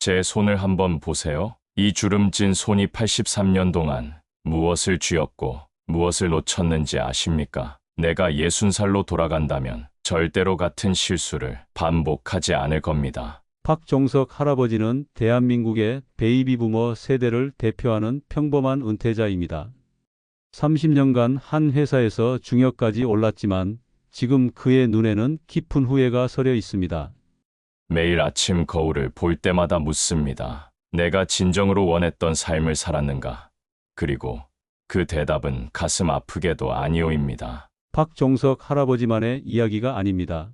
제 손을 한번 보세요. 이 주름진 손이 83년 동안 무엇을 쥐었고 무엇을 놓쳤는지 아십니까? 내가 60살로 돌아간다면 절대로 같은 실수를 반복하지 않을 겁니다. 박종석 할아버지는 대한민국의 베이비 부머 세대를 대표하는 평범한 은퇴자입니다. 30년간 한 회사에서 중역까지 올랐지만 지금 그의 눈에는 깊은 후회가 서려 있습니다. 매일 아침 거울을 볼 때마다 묻습니다. 내가 진정으로 원했던 삶을 살았는가? 그리고 그 대답은 가슴 아프게도 아니오입니다. 박종석 할아버지만의 이야기가 아닙니다.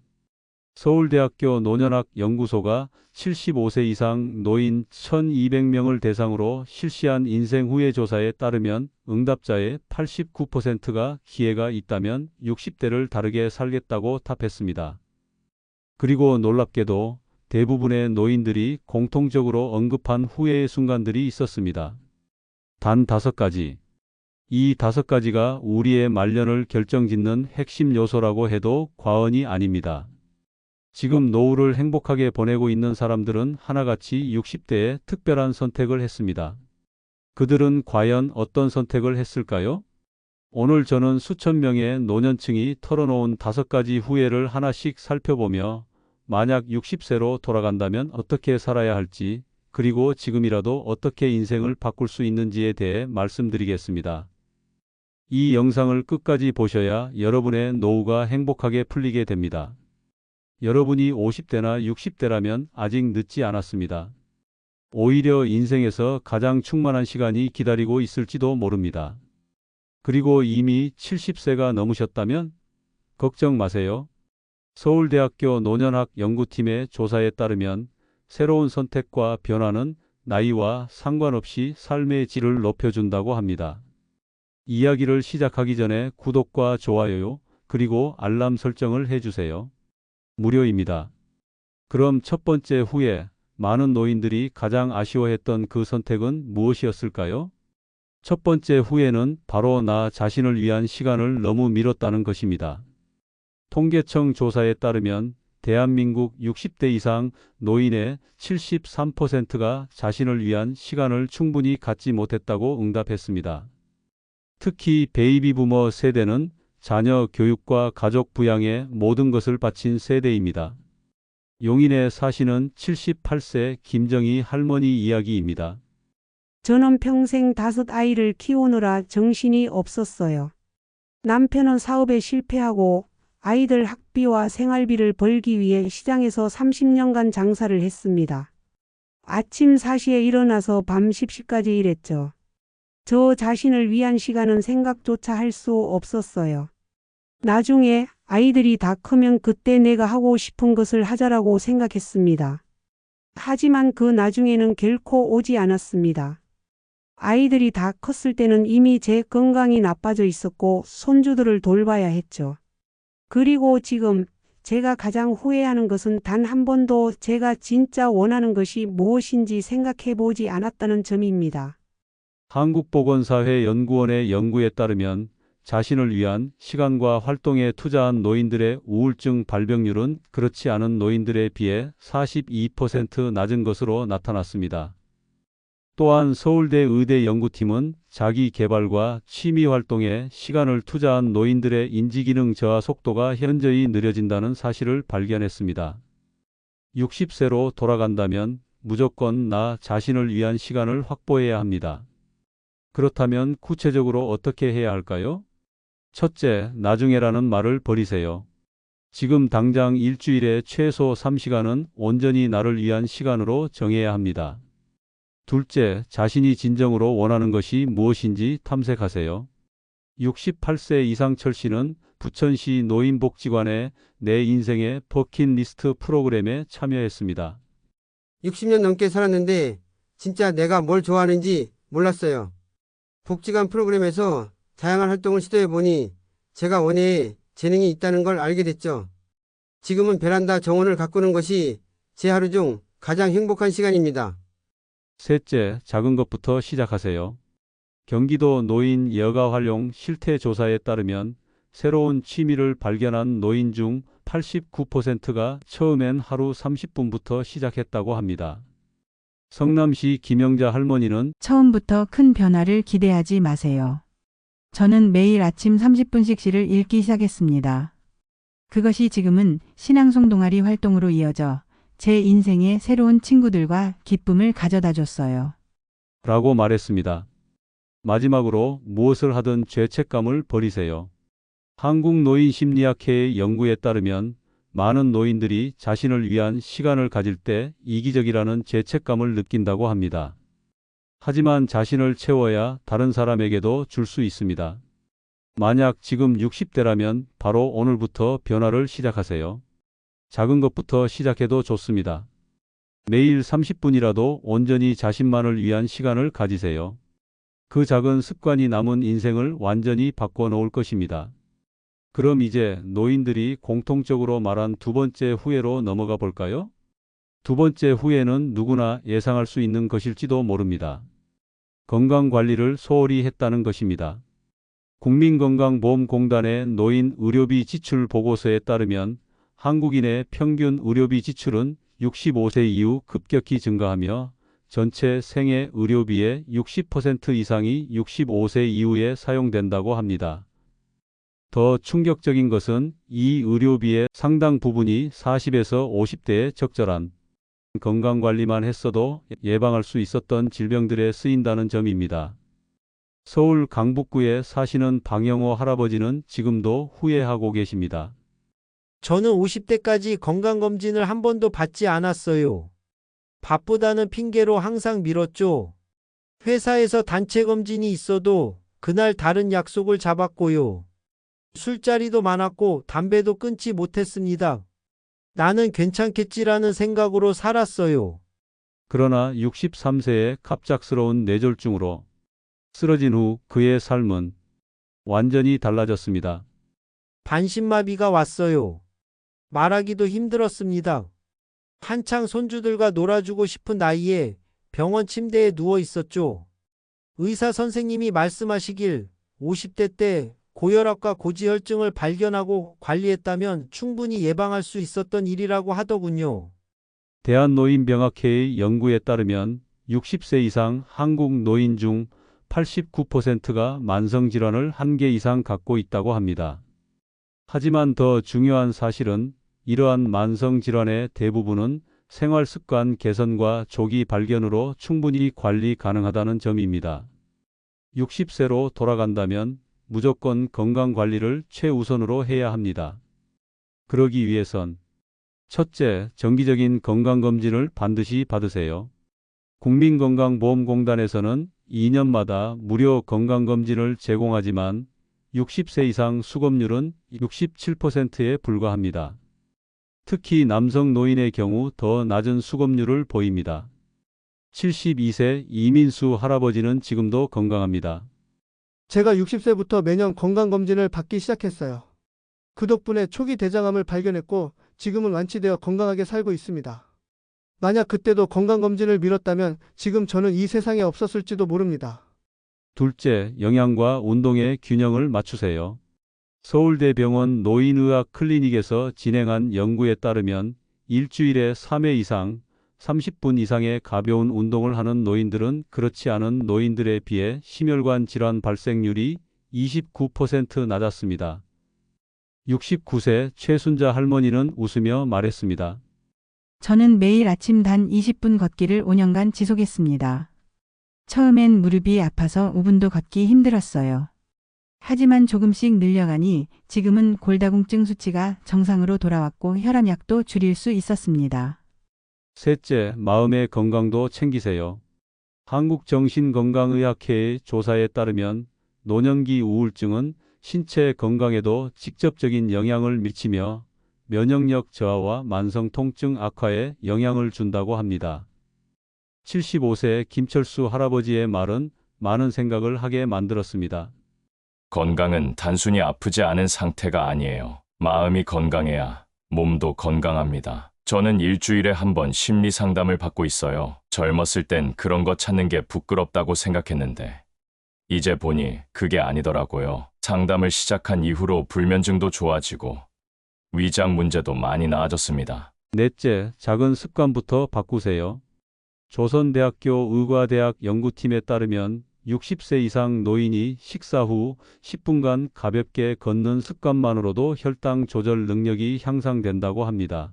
서울대학교 노년학 연구소가 75세 이상 노인 1200명을 대상으로 실시한 인생 후회 조사에 따르면 응답자의 89%가 기회가 있다면 60대를 다르게 살겠다고 답했습니다. 그리고 놀랍게도 대부분의 노인들이 공통적으로 언급한 후회의 순간들이 있었습니다. 단 5가지. 이 5가지가 우리의 말년을 결정짓는 핵심 요소라고 해도 과언이 아닙니다. 지금 노후를 행복하게 보내고 있는 사람들은 하나같이 60대에 특별한 선택을 했습니다. 그들은 과연 어떤 선택을 했을까요? 오늘 저는 수천 명의 노년층이 털어놓은 5가지 후회를 하나씩 살펴보며 만약 60세로 돌아간다면 어떻게 살아야 할지, 그리고 지금이라도 어떻게 인생을 바꿀 수 있는지에 대해 말씀드리겠습니다. 이 영상을 끝까지 보셔야 여러분의 노후가 행복하게 풀리게 됩니다. 여러분이 50대나 60대라면 아직 늦지 않았습니다. 오히려 인생에서 가장 충만한 시간이 기다리고 있을지도 모릅니다. 그리고 이미 70세가 넘으셨다면 걱정 마세요. 서울대학교 노년학 연구팀의 조사에 따르면 새로운 선택과 변화는 나이와 상관없이 삶의 질을 높여준다고 합니다. 이야기를 시작하기 전에 구독과 좋아요, 그리고 알람 설정을 해주세요. 무료입니다. 그럼 첫 번째 후회, 많은 노인들이 가장 아쉬워했던 그 선택은 무엇이었을까요? 첫 번째 후회는 바로 나 자신을 위한 시간을 너무 미뤘다는 것입니다. 통계청 조사에 따르면 대한민국 60대 이상 노인의 73%가 자신을 위한 시간을 충분히 갖지 못했다고 응답했습니다. 특히 베이비 부머 세대는 자녀 교육과 가족 부양에 모든 것을 바친 세대입니다. 용인에 사시는 78세 김정희 할머니 이야기입니다. 저는 평생 5아이를 키우느라 정신이 없었어요. 남편은 사업에 실패하고 아이들 학비와 생활비를 벌기 위해 시장에서 30년간 장사를 했습니다. 아침 4시에 일어나서 밤 10시까지 일했죠. 저 자신을 위한 시간은 생각조차 할 수 없었어요. 나중에 아이들이 다 크면 그때 내가 하고 싶은 것을 하자라고 생각했습니다. 하지만 그 나중에는 결코 오지 않았습니다. 아이들이 다 컸을 때는 이미 제 건강이 나빠져 있었고 손주들을 돌봐야 했죠. 그리고 지금 제가 가장 후회하는 것은 단 한 번도 제가 진짜 원하는 것이 무엇인지 생각해 보지 않았다는 점입니다. 한국보건사회연구원의 연구에 따르면 자신을 위한 시간과 활동에 투자한 노인들의 우울증 발병률은 그렇지 않은 노인들에 비해 42% 낮은 것으로 나타났습니다. 또한 서울대 의대 연구팀은 자기 개발과 취미 활동에 시간을 투자한 노인들의 인지기능 저하 속도가 현저히 느려진다는 사실을 발견했습니다. 60세로 돌아간다면 무조건 나 자신을 위한 시간을 확보해야 합니다. 그렇다면 구체적으로 어떻게 해야 할까요? 첫째, 나중에라는 말을 버리세요. 지금 당장 일주일에 최소 3시간은 온전히 나를 위한 시간으로 정해야 합니다. 둘째, 자신이 진정으로 원하는 것이 무엇인지 탐색하세요. 68세 이상철 씨는 부천시 노인복지관의 내 인생의 버킷리스트 프로그램에 참여했습니다. 60년 넘게 살았는데 진짜 내가 뭘 좋아하는지 몰랐어요. 복지관 프로그램에서 다양한 활동을 시도해보니 제가 원예에 재능이 있다는 걸 알게 됐죠. 지금은 베란다 정원을 가꾸는 것이 제 하루 중 가장 행복한 시간입니다. 셋째, 작은 것부터 시작하세요. 경기도 노인 여가 활용 실태 조사에 따르면 새로운 취미를 발견한 노인 중 89%가 처음엔 하루 30분부터 시작했다고 합니다. 성남시 김영자 할머니는 처음부터 큰 변화를 기대하지 마세요. 저는 매일 아침 30분씩 시를 읽기 시작했습니다. 그것이 지금은 신앙송 동아리 활동으로 이어져 제 인생에 새로운 친구들과 기쁨을 가져다 줬어요. 라고 말했습니다. 마지막으로 무엇을 하든 죄책감을 버리세요. 한국노인심리학회의 연구에 따르면 많은 노인들이 자신을 위한 시간을 가질 때 이기적이라는 죄책감을 느낀다고 합니다. 하지만 자신을 채워야 다른 사람에게도 줄 수 있습니다. 만약 지금 60대라면 바로 오늘부터 변화를 시작하세요. 작은 것부터 시작해도 좋습니다. 매일 30분이라도 온전히 자신만을 위한 시간을 가지세요. 그 작은 습관이 남은 인생을 완전히 바꿔놓을 것입니다. 그럼 이제 노인들이 공통적으로 말한 두 번째 후회로 넘어가 볼까요? 두 번째 후회는 누구나 예상할 수 있는 것일지도 모릅니다. 건강관리를 소홀히 했다는 것입니다. 국민건강보험공단의 노인 의료비 지출 보고서에 따르면 한국인의 평균 의료비 지출은 65세 이후 급격히 증가하며 전체 생애 의료비의 60% 이상이 65세 이후에 사용된다고 합니다. 더 충격적인 것은 이 의료비의 상당 부분이 40에서 50대에 적절한 건강관리만 했어도 예방할 수 있었던 질병들에 쓰인다는 점입니다. 서울 강북구에 사시는 방영호 할아버지는 지금도 후회하고 계십니다. 저는 50대까지 건강검진을 한 번도 받지 않았어요. 바쁘다는 핑계로 항상 미뤘죠. 회사에서 단체 검진이 있어도 그날 다른 약속을 잡았고요. 술자리도 많았고 담배도 끊지 못했습니다. 나는 괜찮겠지라는 생각으로 살았어요. 그러나 63세에 갑작스러운 뇌졸중으로 쓰러진 후 그의 삶은 완전히 달라졌습니다. 반신마비가 왔어요. 말하기도 힘들었습니다. 한창 손주들과 놀아주고 싶은 나이에 병원 침대에 누워 있었죠. 의사 선생님이 말씀하시길 50대 때 고혈압과 고지혈증을 발견하고 관리했다면 충분히 예방할 수 있었던 일이라고 하더군요. 대한노인병학회의 연구에 따르면 60세 이상 한국 노인 중 89%가 만성질환을 한 개 이상 갖고 있다고 합니다. 하지만 더 중요한 사실은 이러한 만성질환의 대부분은 생활습관 개선과 조기 발견으로 충분히 관리 가능하다는 점입니다. 60세로 돌아간다면 무조건 건강관리를 최우선으로 해야 합니다. 그러기 위해선 첫째, 정기적인 건강검진을 반드시 받으세요. 국민건강보험공단에서는 2년마다 무료 건강검진을 제공하지만 60세 이상 수검률은 67%에 불과합니다. 특히 남성 노인의 경우 더 낮은 수검률을 보입니다. 72세 이민수 할아버지는 지금도 건강합니다. 제가 60세부터 매년 건강검진을 받기 시작했어요. 그 덕분에 초기 대장암을 발견했고 지금은 완치되어 건강하게 살고 있습니다. 만약 그때도 건강검진을 미뤘다면 지금 저는 이 세상에 없었을지도 모릅니다. 둘째, 영양과 운동의 균형을 맞추세요. 서울대병원 노인의학 클리닉에서 진행한 연구에 따르면 일주일에 3회 이상 30분 이상의 가벼운 운동을 하는 노인들은 그렇지 않은 노인들에 비해 심혈관 질환 발생률이 29% 낮았습니다. 69세 최순자 할머니는 웃으며 말했습니다. 저는 매일 아침 단 20분 걷기를 5년간 지속했습니다. 처음엔 무릎이 아파서 5분도 걷기 힘들었어요. 하지만 조금씩 늘려가니 지금은 골다공증 수치가 정상으로 돌아왔고 혈압약도 줄일 수 있었습니다. 셋째, 마음의 건강도 챙기세요. 한국정신건강의학회의 조사에 따르면 노년기 우울증은 신체 건강에도 직접적인 영향을 미치며 면역력 저하와 만성 통증 악화에 영향을 준다고 합니다. 75세 김철수 할아버지의 말은 많은 생각을 하게 만들었습니다. 건강은 단순히 아프지 않은 상태가 아니에요. 마음이 건강해야 몸도 건강합니다. 저는 일주일에 한 번 심리 상담을 받고 있어요. 젊었을 땐 그런 거 찾는 게 부끄럽다고 생각했는데 이제 보니 그게 아니더라고요. 상담을 시작한 이후로 불면증도 좋아지고 위장 문제도 많이 나아졌습니다. 넷째, 작은 습관부터 바꾸세요. 조선대학교 의과대학 연구팀에 따르면 60세 이상 노인이 식사 후 10분간 가볍게 걷는 습관만으로도 혈당 조절 능력이 향상된다고 합니다.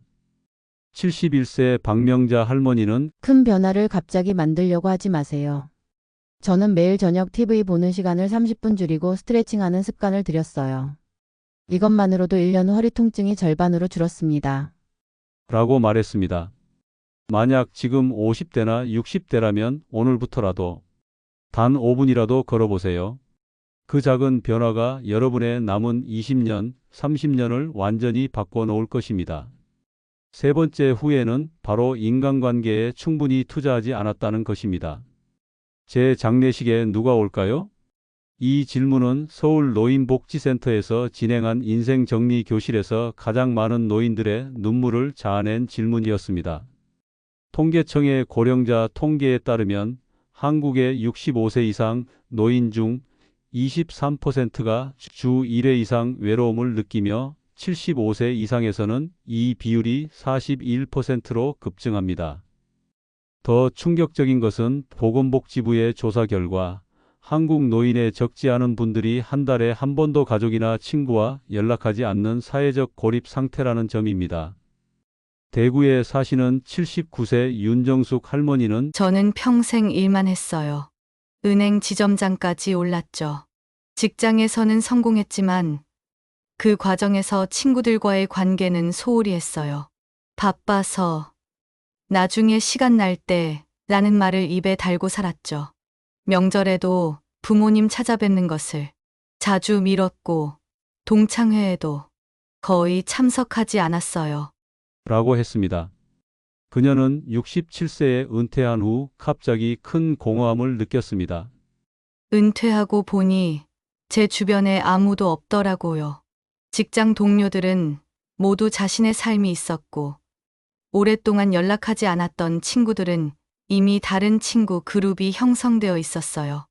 71세 박명자 할머니는 큰 변화를 갑자기 만들려고 하지 마세요. 저는 매일 저녁 TV 보는 시간을 30분 줄이고 스트레칭하는 습관을 들였어요. 이것만으로도 1년 후 허리 통증이 절반으로 줄었습니다. 라고 말했습니다. 만약 지금 50대나 60대라면 오늘부터라도 단 5분이라도 걸어보세요. 그 작은 변화가 여러분의 남은 20년, 30년을 완전히 바꿔놓을 것입니다. 세 번째 후회는 바로 인간관계에 충분히 투자하지 않았다는 것입니다. 제 장례식에 누가 올까요? 이 질문은 서울 노인복지센터에서 진행한 인생정리 교실에서 가장 많은 노인들의 눈물을 자아낸 질문이었습니다. 통계청의 고령자 통계에 따르면 한국의 65세 이상 노인 중 23%가 주 1회 이상 외로움을 느끼며 75세 이상에서는 이 비율이 41%로 급증합니다. 더 충격적인 것은 보건복지부의 조사 결과 한국 노인의 적지 않은 분들이 한 달에 한 번도 가족이나 친구와 연락하지 않는 사회적 고립 상태라는 점입니다. 대구에 사시는 79세 윤정숙 할머니는 저는 평생 일만 했어요. 은행 지점장까지 올랐죠. 직장에서는 성공했지만 그 과정에서 친구들과의 관계는 소홀히 했어요. 바빠서 나중에 시간 날 때 라는 말을 입에 달고 살았죠. 명절에도 부모님 찾아뵙는 것을 자주 미뤘고 동창회에도 거의 참석하지 않았어요. 라고 했습니다. 그녀는 67세에 은퇴한 후 갑자기 큰 공허함을 느꼈습니다. 은퇴하고 보니 제 주변에 아무도 없더라고요. 직장 동료들은 모두 자신의 삶이 있었고 오랫동안 연락하지 않았던 친구들은 이미 다른 친구 그룹이 형성되어 있었어요.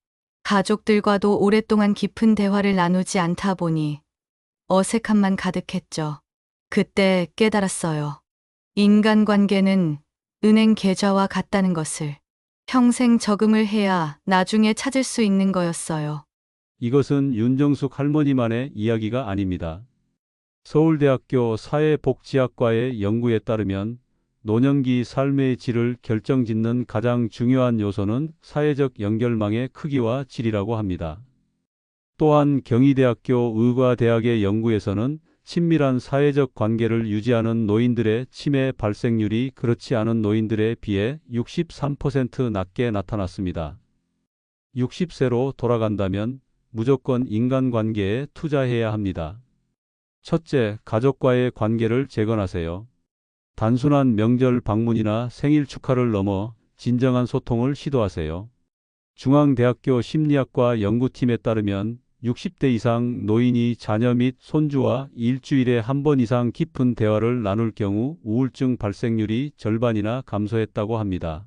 가족들과도 오랫동안 깊은 대화를 나누지 않다 보니 어색함만 가득했죠. 그때 깨달았어요. 인간관계는 은행 계좌와 같다는 것을. 평생 저금을 해야 나중에 찾을 수 있는 거였어요. 이것은 윤정숙 할머니만의 이야기가 아닙니다. 서울대학교 사회복지학과의 연구에 따르면 노년기 삶의 질을 결정짓는 가장 중요한 요소는 사회적 연결망의 크기와 질이라고 합니다. 또한 경희대학교 의과대학의 연구에서는 친밀한 사회적 관계를 유지하는 노인들의 치매 발생률이 그렇지 않은 노인들에 비해 63% 낮게 나타났습니다. 60세로 돌아간다면 무조건 인간관계에 투자해야 합니다. 첫째, 가족과의 관계를 재건하세요. 단순한 명절 방문이나 생일 축하를 넘어 진정한 소통을 시도하세요. 중앙대학교 심리학과 연구팀에 따르면 60대 이상 노인이 자녀 및 손주와 일주일에 한 번 이상 깊은 대화를 나눌 경우 우울증 발생률이 절반이나 감소했다고 합니다.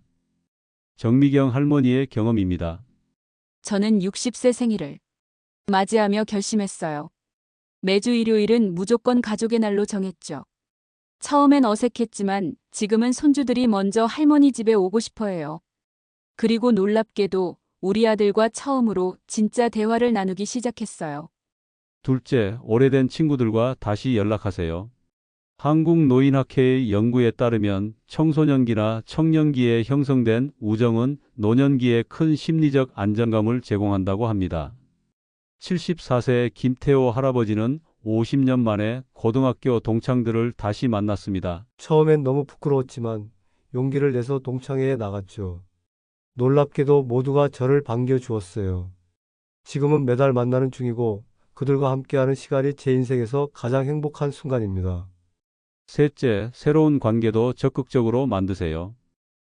정미경 할머니의 경험입니다. 저는 60세 생일을 맞이하며 결심했어요. 매주 일요일은 무조건 가족의 날로 정했죠. 처음엔 어색했지만 지금은 손주들이 먼저 할머니 집에 오고 싶어 해요. 그리고 놀랍게도 우리 아들과 처음으로 진짜 대화를 나누기 시작했어요. 둘째, 오래된 친구들과 다시 연락하세요. 한국노인학회의 연구에 따르면 청소년기나 청년기에 형성된 우정은 노년기에 큰 심리적 안정감을 제공한다고 합니다. 74세 김태호 할아버지는 50년 만에 고등학교 동창들을 다시 만났습니다. 처음엔 너무 부끄러웠지만 용기를 내서 동창회에 나갔죠. 놀랍게도 모두가 저를 반겨주었어요. 지금은 매달 만나는 중이고 그들과 함께하는 시간이 제 인생에서 가장 행복한 순간입니다. 셋째, 새로운 관계도 적극적으로 만드세요.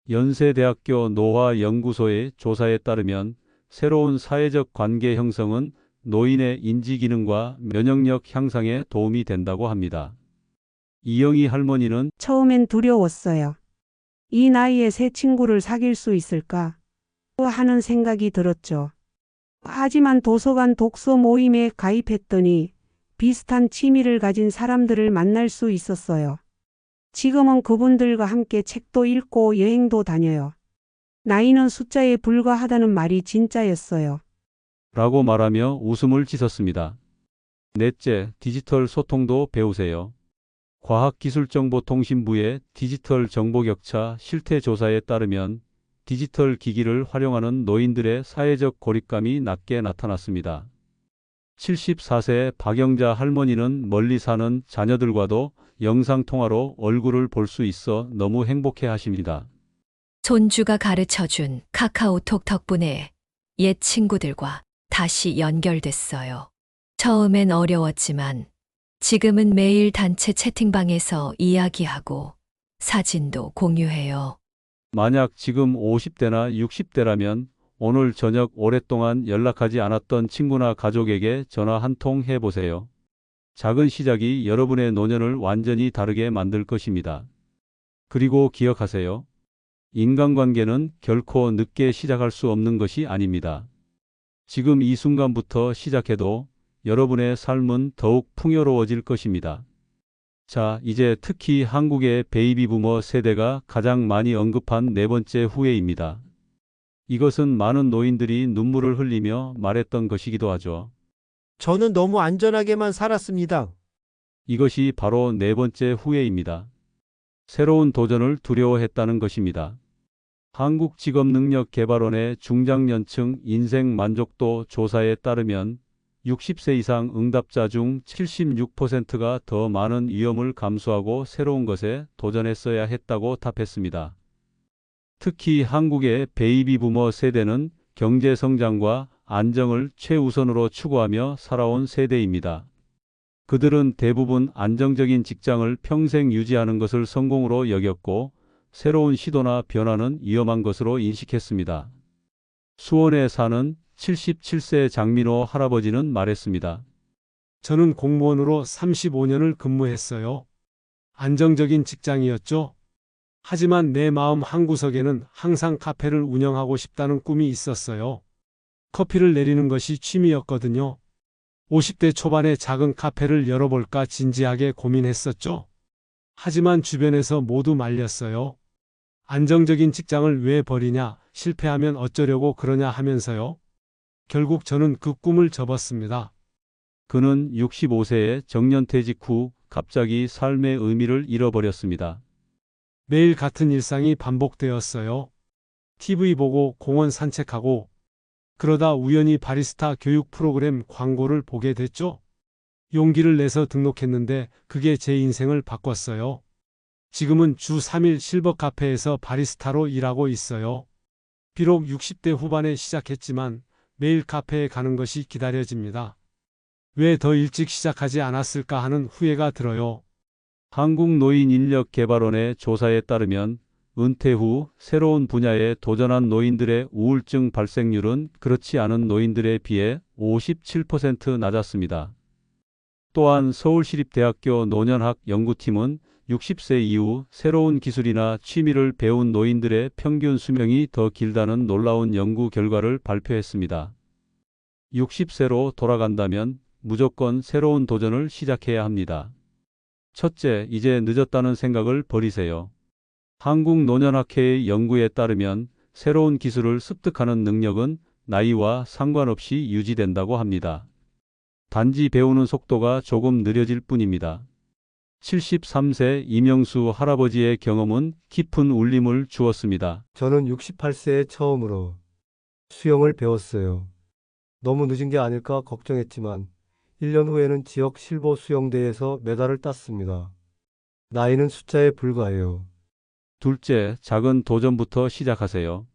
연세대학교 노화연구소의 조사에 따르면 새로운 사회적 관계 형성은 노인의 인지기능과 면역력 향상에 도움이 된다고 합니다. 이영희 할머니는 처음엔 두려웠어요. 이 나이에 새 친구를 사귈 수 있을까? 하는 생각이 들었죠. 하지만 도서관 독서 모임에 가입했더니 비슷한 취미를 가진 사람들을 만날 수 있었어요. 지금은 그분들과 함께 책도 읽고 여행도 다녀요. 나이는 숫자에 불과하다는 말이 진짜였어요. 라고 말하며 웃음을 짓었습니다. 넷째, 디지털 소통도 배우세요. 과학기술정보통신부의 디지털 정보격차 실태조사에 따르면 디지털 기기를 활용하는 노인들의 사회적 고립감이 낮게 나타났습니다. 74세 박영자 할머니는 멀리 사는 자녀들과도 영상통화로 얼굴을 볼 수 있어 너무 행복해 하십니다. 손주가 가르쳐준 카카오톡 덕분에 옛 친구들과 다시 연결됐어요. 처음엔 어려웠지만 지금은 매일 단체 채팅방에서 이야기하고 사진도 공유해요. 만약 지금 50대나 60대라면 오늘 저녁 오랫동안 연락하지 않았던 친구나 가족에게 전화 한 통 해보세요. 작은 시작이 여러분의 노년을 완전히 다르게 만들 것입니다. 그리고 기억하세요. 인간관계는 결코 늦게 시작할 수 없는 것이 아닙니다. 지금 이 순간부터 시작해도 여러분의 삶은 더욱 풍요로워질 것입니다. 자, 이제 특히 한국의 베이비 부머 세대가 가장 많이 언급한 네 번째 후회입니다. 이것은 많은 노인들이 눈물을 흘리며 말했던 것이기도 하죠. 저는 너무 안전하게만 살았습니다. 이것이 바로 네 번째 후회입니다. 새로운 도전을 두려워했다는 것입니다. 한국직업능력개발원의 중장년층 인생 만족도 조사에 따르면 60세 이상 응답자 중 76%가 더 많은 위험을 감수하고 새로운 것에 도전했어야 했다고 답했습니다. 특히 한국의 베이비 부머 세대는 경제 성장과 안정을 최우선으로 추구하며 살아온 세대입니다. 그들은 대부분 안정적인 직장을 평생 유지하는 것을 성공으로 여겼고 새로운 시도나 변화는 위험한 것으로 인식했습니다. 수원에 사는 77세 장민호 할아버지는 말했습니다. 저는 공무원으로 35년을 근무했어요. 안정적인 직장이었죠. 하지만 내 마음 한구석에는 항상 카페를 운영하고 싶다는 꿈이 있었어요. 커피를 내리는 것이 취미였거든요. 50대 초반에 작은 카페를 열어볼까 진지하게 고민했었죠. 하지만 주변에서 모두 말렸어요. 안정적인 직장을 왜 버리냐, 실패하면 어쩌려고 그러냐 하면서요. 결국 저는 그 꿈을 접었습니다. 그는 65세에 정년퇴직 후 갑자기 삶의 의미를 잃어버렸습니다. 매일 같은 일상이 반복되었어요. TV 보고 공원 산책하고 그러다 우연히 바리스타 교육 프로그램 광고를 보게 됐죠. 용기를 내서 등록했는데 그게 제 인생을 바꿨어요. 지금은 주 3일 실버 카페에서 바리스타로 일하고 있어요. 비록 60대 후반에 시작했지만 매일 카페에 가는 것이 기다려집니다. 왜 더 일찍 시작하지 않았을까 하는 후회가 들어요. 한국노인인력개발원의 조사에 따르면 은퇴 후 새로운 분야에 도전한 노인들의 우울증 발생률은 그렇지 않은 노인들에 비해 57% 낮았습니다. 또한 서울시립대학교 노년학 연구팀은 60세 이후 새로운 기술이나 취미를 배운 노인들의 평균 수명이 더 길다는 놀라운 연구 결과를 발표했습니다. 60세로 돌아간다면 무조건 새로운 도전을 시작해야 합니다. 첫째, 이제 늦었다는 생각을 버리세요. 한국노년학회의 연구에 따르면 새로운 기술을 습득하는 능력은 나이와 상관없이 유지된다고 합니다. 단지 배우는 속도가 조금 느려질 뿐입니다. 73세 이명수 할아버지의 경험은 깊은 울림을 주었습니다. 저는 68세에 처음으로 수영을 배웠어요. 너무 늦은 게 아닐까 걱정했지만 1년 후에는 지역 실버 수영대회에서 메달을 땄습니다. 나이는 숫자에 불과해요. 둘째, 작은 도전부터 시작하세요.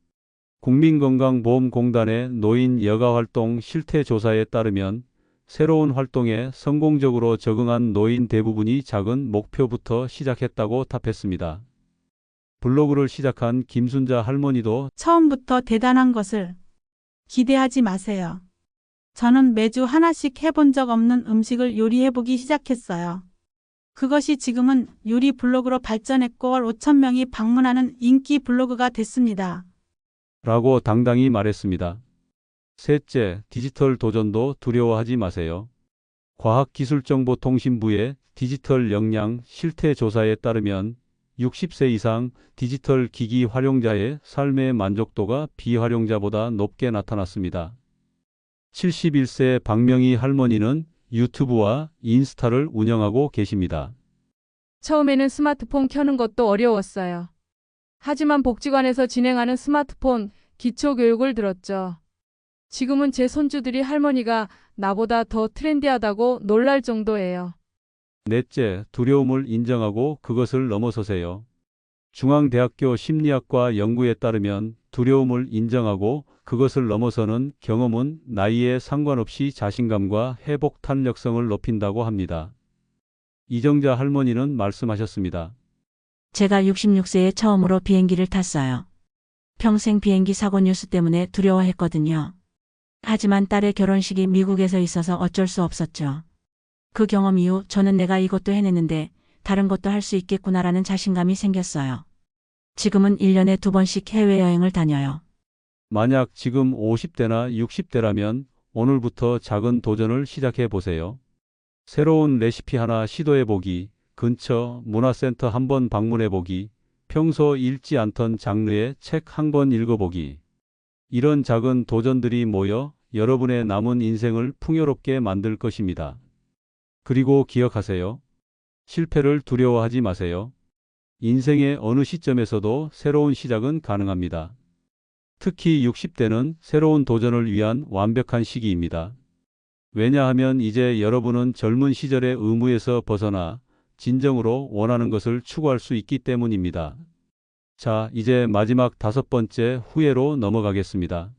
국민건강보험공단의 노인 여가활동 실태조사에 따르면 새로운 활동에 성공적으로 적응한 노인 대부분이 작은 목표부터 시작했다고 답했습니다. 블로그를 시작한 김순자 할머니도 처음부터 대단한 것을 기대하지 마세요. 저는 매주 하나씩 해본 적 없는 음식을 요리해보기 시작했어요. 그것이 지금은 요리 블로그로 발전했고 월 5,000명이 방문하는 인기 블로그가 됐습니다. 라고 당당히 말했습니다. 셋째, 디지털 도전도 두려워하지 마세요. 과학기술정보통신부의 디지털 역량 실태조사에 따르면 60세 이상 디지털 기기 활용자의 삶의 만족도가 비활용자보다 높게 나타났습니다. 71세 박명희 할머니는 유튜브와 인스타를 운영하고 계십니다. 처음에는 스마트폰 켜는 것도 어려웠어요. 하지만 복지관에서 진행하는 스마트폰 기초교육을 들었죠. 지금은 제 손주들이 할머니가 나보다 더 트렌디하다고 놀랄 정도예요. 넷째, 두려움을 인정하고 그것을 넘어서세요. 중앙대학교 심리학과 연구에 따르면 두려움을 인정하고 그것을 넘어서는 경험은 나이에 상관없이 자신감과 회복 탄력성을 높인다고 합니다. 이정자 할머니는 말씀하셨습니다. 제가 66세에 처음으로 비행기를 탔어요. 평생 비행기 사고 뉴스 때문에 두려워했거든요. 하지만 딸의 결혼식이 미국에서 있어서 어쩔 수 없었죠. 그 경험 이후 저는 내가 이것도 해냈는데 다른 것도 할 수 있겠구나라는 자신감이 생겼어요. 지금은 1년에 2번씩 해외여행을 다녀요. 만약 지금 50대나 60대라면 오늘부터 작은 도전을 시작해 보세요. 새로운 레시피 하나 시도해 보기, 근처 문화센터 한번 방문해 보기, 평소 읽지 않던 장르의 책 한 권 읽어보기. 이런 작은 도전들이 모여 여러분의 남은 인생을 풍요롭게 만들 것입니다. 그리고 기억하세요. 실패를 두려워하지 마세요. 인생의 어느 시점에서도 새로운 시작은 가능합니다. 특히 60대는 새로운 도전을 위한 완벽한 시기입니다. 왜냐하면 이제 여러분은 젊은 시절의 의무에서 벗어나 진정으로 원하는 것을 추구할 수 있기 때문입니다. 자, 이제 마지막 5번째 후회로 넘어가겠습니다.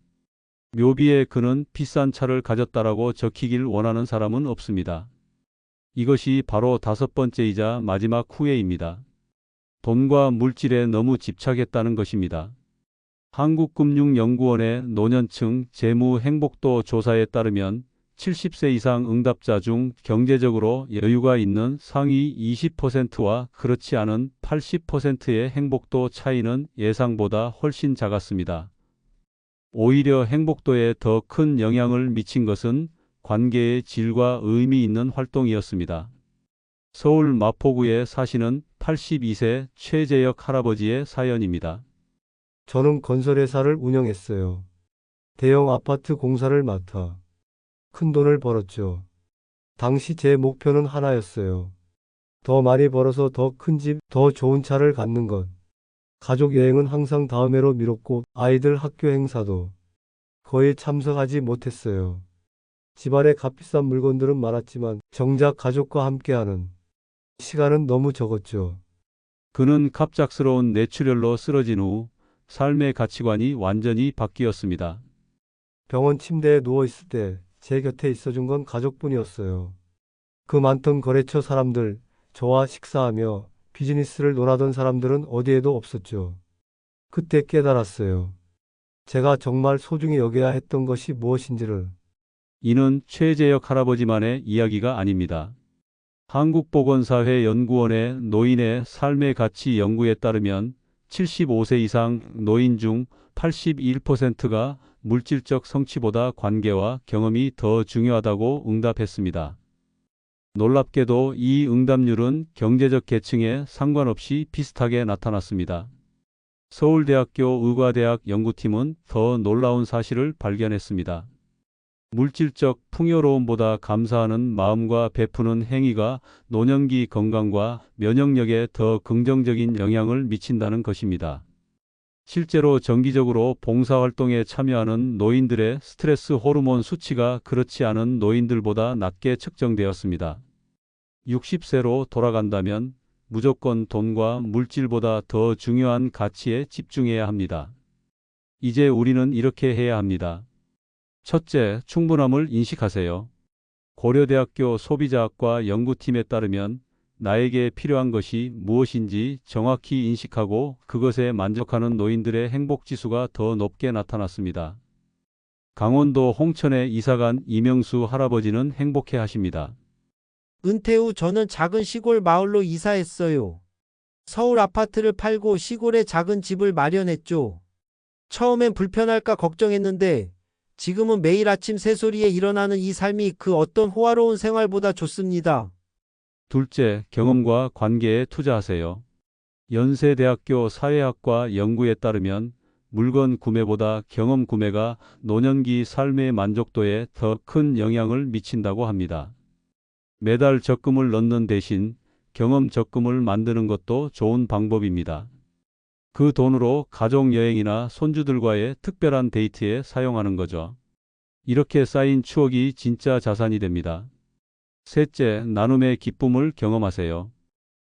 묘비에 그는 비싼 차를 가졌다라고 적히길 원하는 사람은 없습니다. 이것이 바로 5번째이자 마지막 후회입니다. 돈과 물질에 너무 집착했다는 것입니다. 한국금융연구원의 노년층 재무 행복도 조사에 따르면 70세 이상 응답자 중 경제적으로 여유가 있는 상위 20%와 그렇지 않은 80%의 행복도 차이는 예상보다 훨씬 작았습니다. 오히려 행복도에 더 큰 영향을 미친 것은 관계의 질과 의미 있는 활동이었습니다. 서울 마포구에 사시는 82세 최재혁 할아버지의 사연입니다. 저는 건설회사를 운영했어요. 대형 아파트 공사를 맡아 큰 돈을 벌었죠. 당시 제 목표는 하나였어요. 더 많이 벌어서 더 큰 집, 더 좋은 차를 갖는 것. 가족 여행은 항상 다음해로 미뤘고 아이들 학교 행사도 거의 참석하지 못했어요. 집안에 값비싼 물건들은 많았지만 정작 가족과 함께하는 시간은 너무 적었죠. 그는 갑작스러운 뇌출혈로 쓰러진 후 삶의 가치관이 완전히 바뀌었습니다. 병원 침대에 누워있을 때 제 곁에 있어준 건 가족뿐이었어요. 그 많던 거래처 사람들, 저와 식사하며 비즈니스를 논하던 사람들은 어디에도 없었죠. 그때 깨달았어요. 제가 정말 소중히 여겨야 했던 것이 무엇인지를. 이는 최재혁 할아버지만의 이야기가 아닙니다. 한국보건사회 연구원의 노인의 삶의 가치 연구에 따르면 75세 이상 노인 중 81%가 물질적 성취보다 관계와 경험이 더 중요하다고 응답했습니다. 놀랍게도 이 응답률은 경제적 계층에 상관없이 비슷하게 나타났습니다. 서울대학교 의과대학 연구팀은 더 놀라운 사실을 발견했습니다. 물질적 풍요로움보다 감사하는 마음과 베푸는 행위가 노년기 건강과 면역력에 더 긍정적인 영향을 미친다는 것입니다. 실제로 정기적으로 봉사활동에 참여하는 노인들의 스트레스 호르몬 수치가 그렇지 않은 노인들보다 낮게 측정되었습니다. 60세로 돌아간다면 무조건 돈과 물질보다 더 중요한 가치에 집중해야 합니다. 이제 우리는 이렇게 해야 합니다. 첫째, 충분함을 인식하세요. 고려대학교 소비자학과 연구팀에 따르면 나에게 필요한 것이 무엇인지 정확히 인식하고 그것에 만족하는 노인들의 행복지수가 더 높게 나타났습니다. 강원도 홍천에 이사간 이명수 할아버지는 행복해 하십니다. 은퇴 후 저는 작은 시골 마을로 이사했어요. 서울 아파트를 팔고 시골에 작은 집을 마련했죠. 처음엔 불편할까 걱정했는데 지금은 매일 아침 새소리에 일어나는 이 삶이 그 어떤 호화로운 생활보다 좋습니다. 둘째, 경험과 관계에 투자하세요. 연세대학교 사회학과 연구에 따르면 물건 구매보다 경험 구매가 노년기 삶의 만족도에 더 큰 영향을 미친다고 합니다. 매달 적금을 넣는 대신 경험 적금을 만드는 것도 좋은 방법입니다. 그 돈으로 가족 여행이나 손주들과의 특별한 데이트에 사용하는 거죠. 이렇게 쌓인 추억이 진짜 자산이 됩니다. 셋째, 나눔의 기쁨을 경험하세요.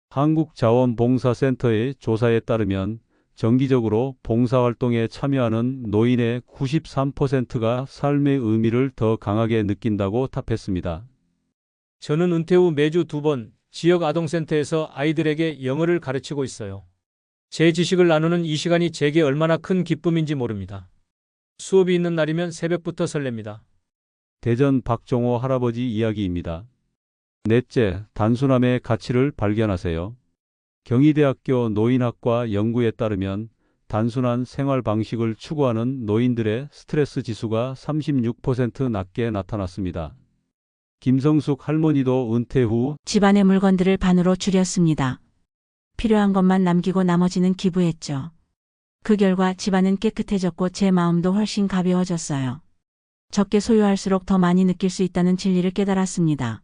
한국자원봉사센터의 조사에 따르면 정기적으로 봉사활동에 참여하는 노인의 93%가 삶의 의미를 더 강하게 느낀다고 답했습니다. 저는 은퇴 후 매주 2번 지역 아동센터에서 아이들에게 영어를 가르치고 있어요. 제 지식을 나누는 이 시간이 제게 얼마나 큰 기쁨인지 모릅니다. 수업이 있는 날이면 새벽부터 설렙니다. 대전 박종호 할아버지 이야기입니다. 넷째, 단순함의 가치를 발견하세요. 경희대학교 노인학과 연구에 따르면 단순한 생활 방식을 추구하는 노인들의 스트레스 지수가 36% 낮게 나타났습니다. 김성숙 할머니도 은퇴 후 집안의 물건들을 반으로 줄였습니다. 필요한 것만 남기고 나머지는 기부했죠. 그 결과 집안은 깨끗해졌고 제 마음도 훨씬 가벼워졌어요. 적게 소유할수록 더 많이 느낄 수 있다는 진리를 깨달았습니다.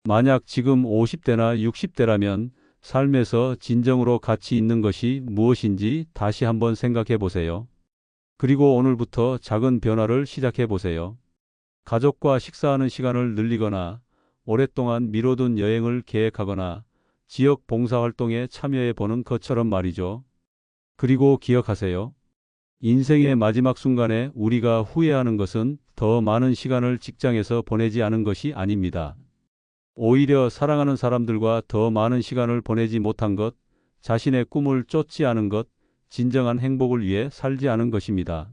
만약 지금 50대나 60대라면 삶에서 진정으로 가치 있는 것이 무엇인지 다시 한번 생각해 보세요. 그리고 오늘부터 작은 변화를 시작해 보세요. 가족과 식사하는 시간을 늘리거나 오랫동안 미뤄둔 여행을 계획하거나 지역 봉사활동에 참여해 보는 것처럼 말이죠. 그리고 기억하세요. 인생의 마지막 순간에 우리가 후회하는 것은 더 많은 시간을 직장에서 보내지 않은 것이 아닙니다. 오히려 사랑하는 사람들과 더 많은 시간을 보내지 못한 것, 자신의 꿈을 쫓지 않은 것, 진정한 행복을 위해 살지 않은 것입니다.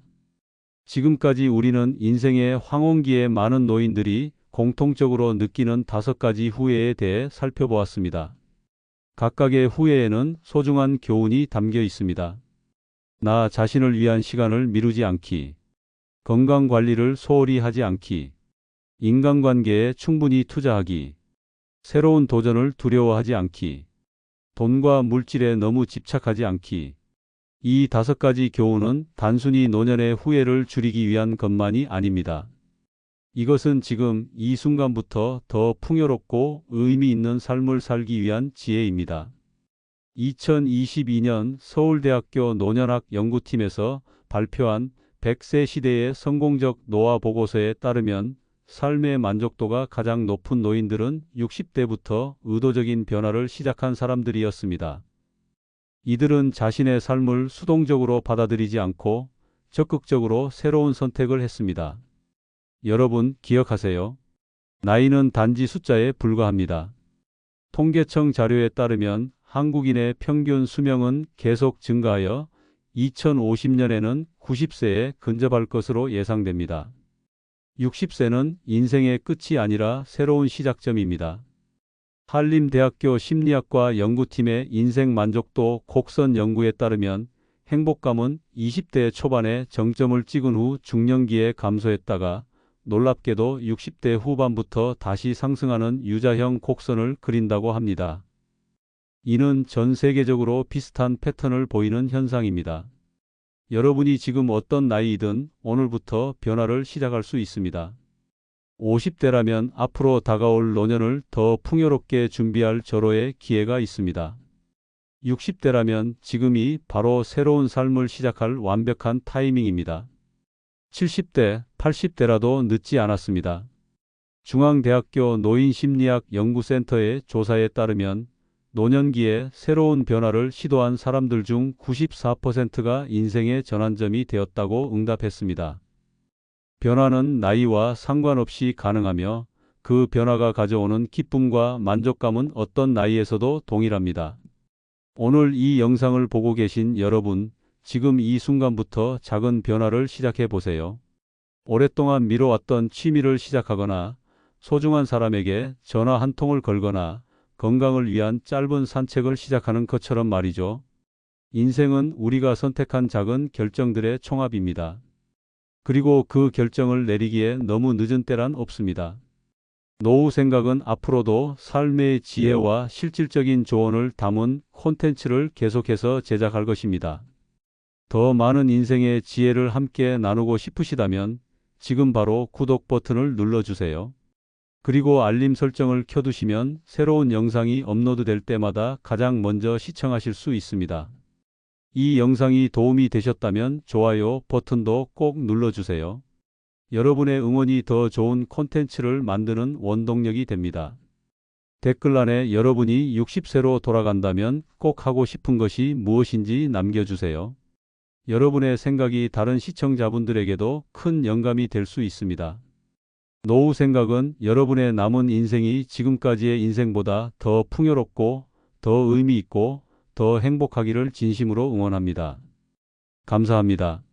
지금까지 우리는 인생의 황혼기에 많은 노인들이 공통적으로 느끼는 5가지 후회에 대해 살펴보았습니다. 각각의 후회에는 소중한 교훈이 담겨 있습니다. 나 자신을 위한 시간을 미루지 않기, 건강관리를 소홀히 하지 않기, 인간관계에 충분히 투자하기, 새로운 도전을 두려워하지 않기, 돈과 물질에 너무 집착하지 않기. 이 5가지 교훈은 단순히 노년의 후회를 줄이기 위한 것만이 아닙니다. 이것은 지금 이 순간부터 더 풍요롭고 의미 있는 삶을 살기 위한 지혜입니다. 2022년 서울대학교 노년학 연구팀에서 발표한 100세 시대의 성공적 노화 보고서에 따르면 삶의 만족도가 가장 높은 노인들은 60대부터 의도적인 변화를 시작한 사람들이었습니다. 이들은 자신의 삶을 수동적으로 받아들이지 않고 적극적으로 새로운 선택을 했습니다. 여러분 기억하세요. 나이는 단지 숫자에 불과합니다. 통계청 자료에 따르면 한국인의 평균 수명은 계속 증가하여 2050년에는 90세에 근접할 것으로 예상됩니다. 60세는 인생의 끝이 아니라 새로운 시작점입니다. 한림대학교 심리학과 연구팀의 인생 만족도 곡선 연구에 따르면 행복감은 20대 초반에 정점을 찍은 후 중년기에 감소했다가 놀랍게도 60대 후반부터 다시 상승하는 유자형 곡선을 그린다고 합니다. 이는 전 세계적으로 비슷한 패턴을 보이는 현상입니다. 여러분이 지금 어떤 나이이든 오늘부터 변화를 시작할 수 있습니다. 50대라면 앞으로 다가올 노년을 더 풍요롭게 준비할 절호의 기회가 있습니다. 60대라면 지금이 바로 새로운 삶을 시작할 완벽한 타이밍입니다. 70대, 80대라도 늦지 않았습니다. 중앙대학교 노인심리학 연구센터의 조사에 따르면 노년기에 새로운 변화를 시도한 사람들 중 94%가 인생의 전환점이 되었다고 응답했습니다. 변화는 나이와 상관없이 가능하며 그 변화가 가져오는 기쁨과 만족감은 어떤 나이에서도 동일합니다. 오늘 이 영상을 보고 계신 여러분, 지금 이 순간부터 작은 변화를 시작해 보세요. 오랫동안 미뤄왔던 취미를 시작하거나 소중한 사람에게 전화 한 통을 걸거나 건강을 위한 짧은 산책을 시작하는 것처럼 말이죠. 인생은 우리가 선택한 작은 결정들의 총합입니다. 그리고 그 결정을 내리기에 너무 늦은 때란 없습니다. 노후 생각은 앞으로도 삶의 지혜와 실질적인 조언을 담은 콘텐츠를 계속해서 제작할 것입니다. 더 많은 인생의 지혜를 함께 나누고 싶으시다면 지금 바로 구독 버튼을 눌러주세요. 그리고 알림 설정을 켜두시면 새로운 영상이 업로드될 때마다 가장 먼저 시청하실 수 있습니다. 이 영상이 도움이 되셨다면 좋아요 버튼도 꼭 눌러주세요. 여러분의 응원이 더 좋은 콘텐츠를 만드는 원동력이 됩니다. 댓글란에 여러분이 60세로 돌아간다면 꼭 하고 싶은 것이 무엇인지 남겨주세요. 여러분의 생각이 다른 시청자분들에게도 큰 영감이 될 수 있습니다. 노후 생각은 여러분의 남은 인생이 지금까지의 인생보다 더 풍요롭고 더 의미 있고 더 행복하기를 진심으로 응원합니다. 감사합니다.